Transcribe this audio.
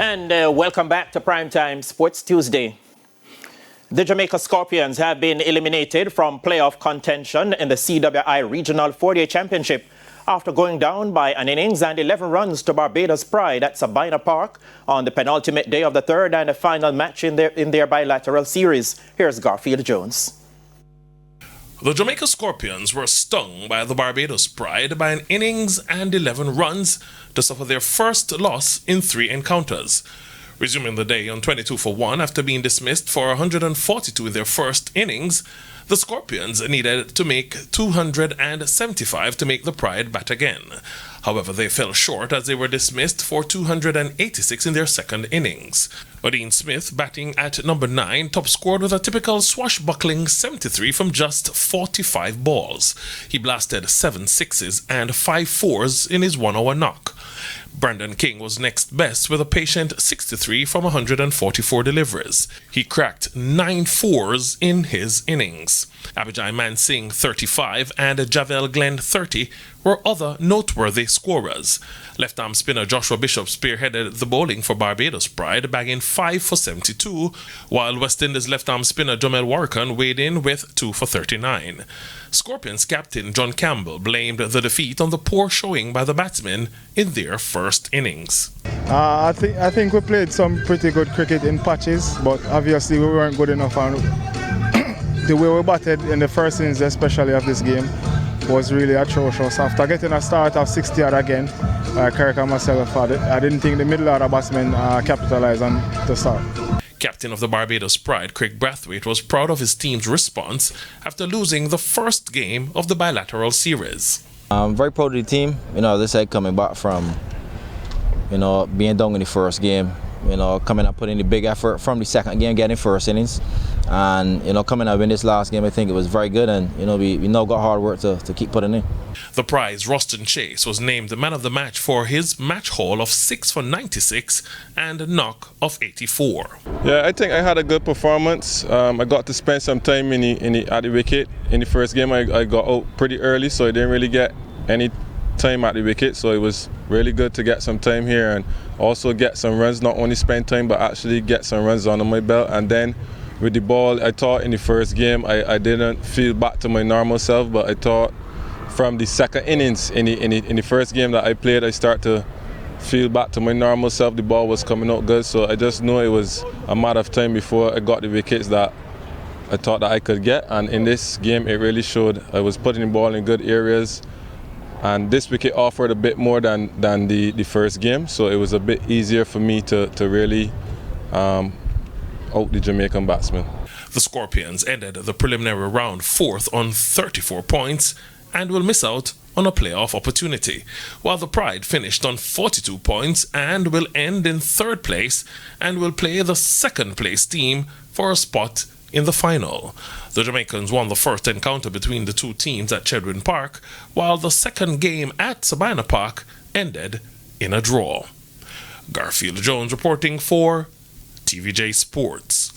And welcome back to Primetime Sports Tuesday. The Jamaica Scorpions have been eliminated from playoff contention in the CWI Regional 4-Day Championship after going down by an innings and 11 runs to Barbados Pride at Sabina Park on the penultimate day of the third and final match in their bilateral series. Here's Garfield Jones. The Jamaica Scorpions were stung by the Barbados Pride by an innings and 11 runs to suffer their first loss in 3 encounters. Resuming the day on 22-for-1 after being dismissed for 142 in their first innings, the Scorpions needed to make 275 to make the Pride bat again. However, they fell short as they were dismissed for 286 in their second innings. Odin Smith, batting at number 9, top scored with a typical swashbuckling 73 from just 45 balls. He blasted 7 sixes and 5 fours in his 1-hour knock. Brandon King was next best with a patient 63 from 144 deliveries. He cracked 9 fours in his innings. Abijay Mansingh 35 and Javel Glenn 30 were other noteworthy scorers. Left-arm spinner Joshua Bishop spearheaded the bowling for Barbados Pride, bagging 5 for 72, while West Indies left-arm spinner Jomel Warrican weighed in with 2 for 39. Scorpions captain John Campbell blamed the defeat on the poor showing by the batsmen in their first innings. I think we played some pretty good cricket in patches, but obviously we weren't good enough. And the way we batted in the first innings, especially of this game, was really atrocious. After getting a start of 60 odd again, Kirk and myself, I didn't think the middle order batsmen capitalised on the start. Captain of the Barbados Pride, Craig Brathwaite, was proud of his team's response after losing the first game of the bilateral series. I'm very proud of the team. This side coming back from, being down in the first game, coming and putting the big effort from the second game, getting first innings. And, coming out in this last game, I think it was very good. And, we now got hard work to keep putting in. The prize, Roston Chase, was named the man of the match for his match haul of 6 for 96 and a knock of 84. Yeah, I think I had a good performance. I got to spend some time at the wicket. In the first game, I got out pretty early, so I didn't really get any time at the wicket. So it was really good to get some time here and also get some runs, not only spend time, but actually get some runs under my belt. And then with the ball, I thought in the first game, I didn't feel back to my normal self, but I thought from the second innings in the first game that I played, I started to feel back to my normal self. The ball was coming out good, so I just knew it was a matter of time before I got the wickets that I thought that I could get. And in this game, it really showed. I was putting the ball in good areas, and this wicket offered a bit more than the first game, so it was a bit easier for me to really out the Jamaican batsmen. The Scorpions ended the preliminary round 4th on 34 points and will miss out on a playoff opportunity, while the Pride finished on 42 points and will end in 3rd place and will play the 2nd place team for a spot in the final. The Jamaicans won the first encounter between the two teams at Chedwin Park, while the second game at Sabina Park ended in a draw. Garfield Jones reporting for TVJ Sports.